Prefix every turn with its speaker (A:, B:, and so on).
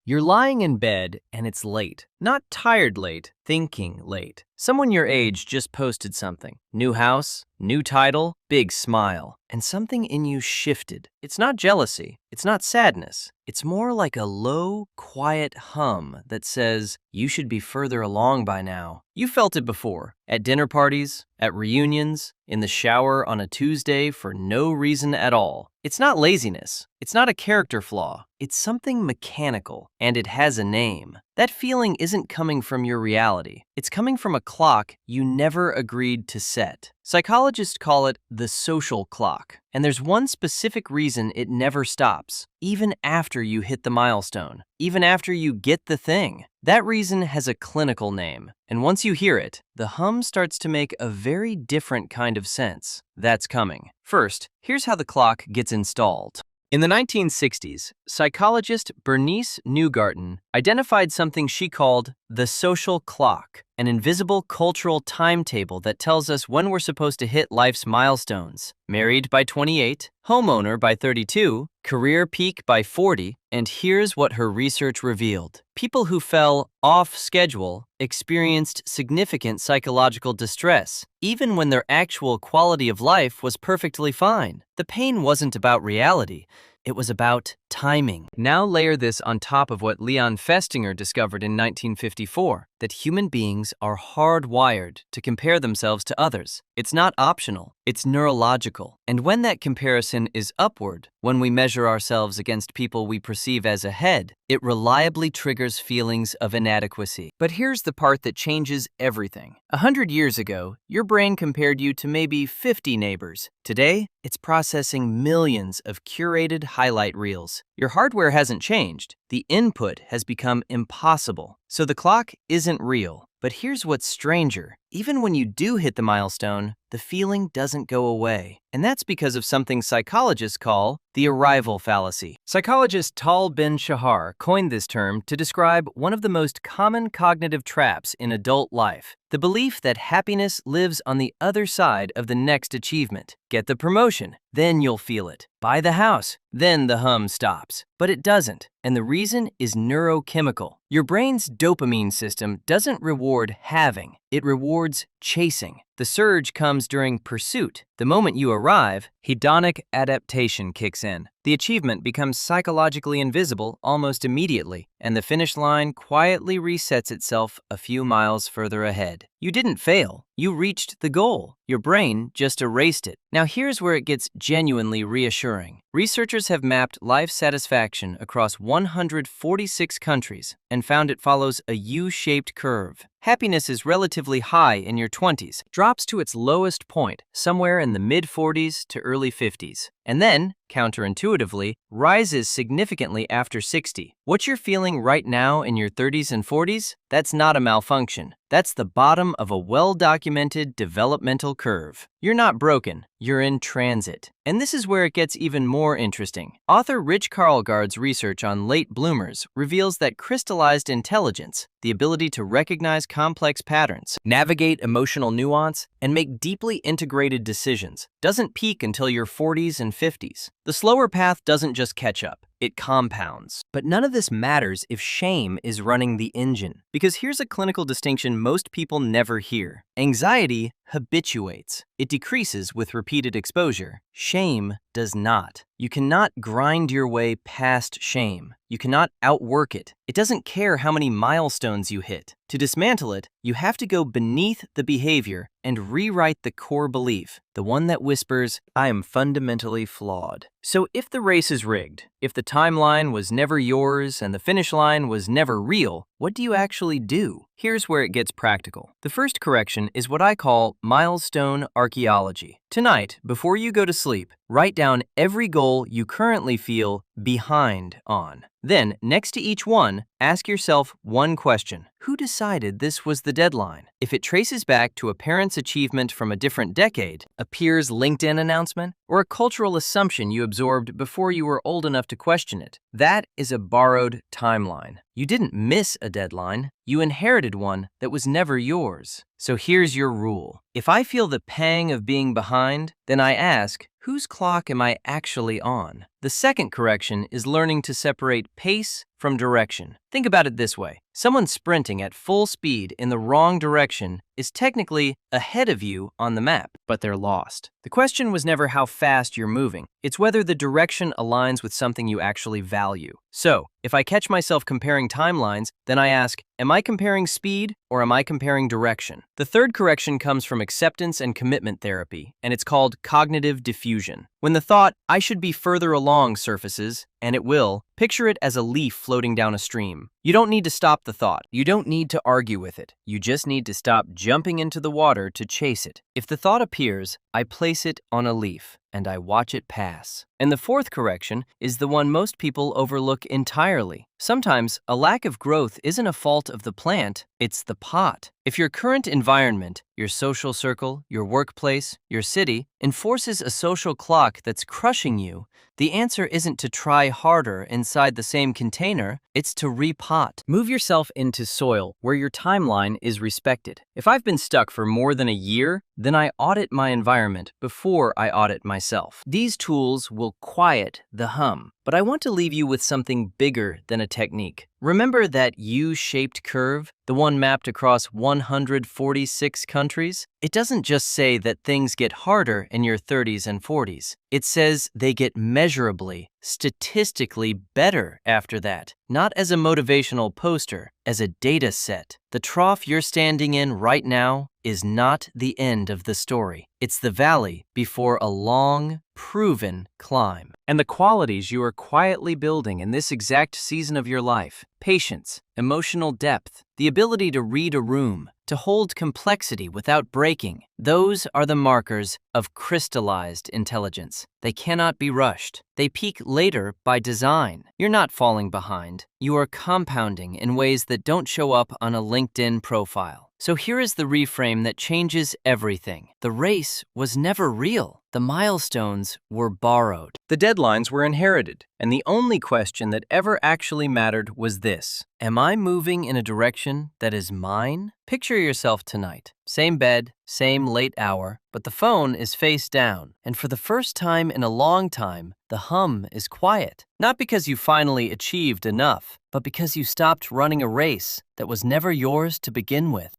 A: You're lying in bed and it's late. Not tired late, thinking late. Someone your age just posted something. New house, new title, big smile. And something in you shifted. It's not jealousy. It's not sadness. It's more like a low, quiet hum that says, you should be further along by now. You felt it before. At dinner parties, at reunions, in the shower on a Tuesday for no reason at all. It's not laziness. It's not a character flaw. It's something mechanical, and it has a name. That feeling isn't coming from your reality. It's coming from a clock you never agreed to set. Psychologists call it the social clock, and there's one specific reason it never stops, even after you hit the milestone, even after you get the thing. That reason has a clinical name, and once you hear it, the hum starts to make a very different kind of sense. That's coming. First, here's how the clock gets installed. In the 1960s, psychologist Bernice Neugarten identified something she called the social clock, an invisible cultural timetable that tells us when we're supposed to hit life's milestones. Married by 28, homeowner by 32, career peak by 40, and here's what her research revealed. People who fell off schedule experienced significant psychological distress, even when their actual quality of life was perfectly fine. The pain wasn't about reality. It was about timing. Now layer this on top of what Leon Festinger discovered in 1954, that human beings are hardwired to compare themselves to others. It's not optional, it's neurological. And when that comparison is upward, when we measure ourselves against people we perceive as ahead, it reliably triggers feelings of inadequacy. But here's the part that changes everything. 100 years ago, your brain compared you to maybe 50 neighbors. Today, it's processing millions of curated highlight reels. Your hardware hasn't changed. The input has become impossible. So the clock isn't real. But here's what's stranger. Even when you do hit the milestone, the feeling doesn't go away. And that's because of something psychologists call the Arrival Fallacy. Psychologist Tal Ben-Shahar coined this term to describe one of the most common cognitive traps in adult life, the belief that happiness lives on the other side of the next achievement. Get the promotion, then you'll feel it. Buy the house, then the hum stops. But it doesn't, and the reason is neurochemical. Your brain's dopamine system doesn't reward having, it rewards chasing. The surge comes during pursuit. The moment you arrive, hedonic adaptation kicks in. The achievement becomes psychologically invisible almost immediately, and the finish line quietly resets itself a few miles further ahead. You didn't fail. You reached the goal. Your brain just erased it. Now here's where it gets genuinely reassuring. Researchers have mapped life satisfaction across 146 countries and found it follows a U-shaped curve. Happiness is relatively high in your 20s, drops to its lowest point somewhere in the mid-40s to early 50s, and then, counterintuitively, rises significantly after 60. What you're feeling right now in your 30s and 40s, that's not a malfunction. That's the bottom of a well-documented developmental curve. You're not broken, you're in transit. And this is where it gets even more interesting. Author Rich Karlgaard's research on late bloomers reveals that crystallized intelligence, the ability to recognize complex patterns, navigate emotional nuance, and make deeply integrated decisions, doesn't peak until your 40s and 50s. The slower path doesn't just catch up, it compounds. But none of this matters if shame is running the engine. Because here's a clinical distinction most people never hear. Anxiety habituates. It decreases with repeated exposure. Shame does not. You cannot grind your way past shame. You cannot outwork it. It doesn't care how many milestones you hit. To dismantle it, you have to go beneath the behavior and rewrite the core belief, the one that whispers, I am fundamentally flawed. So if the race is rigged, if the timeline was never yours and the finish line was never real, what do you actually do? Here's where it gets practical. The first correction is what I call milestone archaeology. Tonight, before you go to sleep, write down every goal you currently feel behind on. Then, next to each one, ask yourself one question. Who decided this was the deadline? If it traces back to a parent's achievement from a different decade, a peer's LinkedIn announcement, or a cultural assumption you absorbed before you were old enough to question it, that is a borrowed timeline. You didn't miss a deadline, you inherited one that was never yours. So here's your rule. If I feel the pang of being behind, then I ask, whose clock am I actually on? The second correction is learning to separate pace from direction. Think about it this way. Someone sprinting at full speed in the wrong direction is technically ahead of you on the map, but they're lost. The question was never how fast you're moving. It's whether the direction aligns with something you actually value. So, if I catch myself comparing timelines, then I ask, am I comparing speed or am I comparing direction? The third correction comes from acceptance and commitment therapy, and it's called cognitive diffusion. When the thought, I should be further along surfaces, and it will, picture it as a leaf floating down a stream. You don't need to stop the thought. You don't need to argue with it. You just need to stop jumping into the water to chase it. If the thought appears, I place it on a leaf and I watch it pass. And the fourth correction is the one most people overlook entirely. Sometimes a lack of growth isn't a fault of the plant, it's the pot. If your current environment, your social circle, your workplace, your city, enforces a social clock that's crushing you, the answer isn't to try harder inside the same container, it's to repot. Move yourself into soil where your timeline is respected. If I've been stuck for more than a year, then I audit my environment before I audit myself. These tools will quiet the hum, but I want to leave you with something bigger than a technique. Remember that U-shaped curve, the one mapped across 146 countries? It doesn't just say that things get harder in your 30s and 40s. It says they get measurably, statistically better after that. Not as a motivational poster, as a data set. The trough you're standing in right now is not the end of the story. It's the valley before a long, proven climb. And the qualities you are quietly building in this exact season of your life, patience, emotional depth, the ability to read a room, to hold complexity without breaking, those are the markers of crystallized intelligence. They cannot be rushed. They peak later by design. You're not falling behind. You are compounding in ways that don't show up on a LinkedIn profile. So here is the reframe that changes everything. The race was never real. The milestones were borrowed. The deadlines were inherited. And the only question that ever actually mattered was this: am I moving in a direction that is mine? Picture yourself tonight. Same bed, same late hour, but the phone is face down. And for the first time in a long time, the hum is quiet. Not because you finally achieved enough, but because you stopped running a race that was never yours to begin with.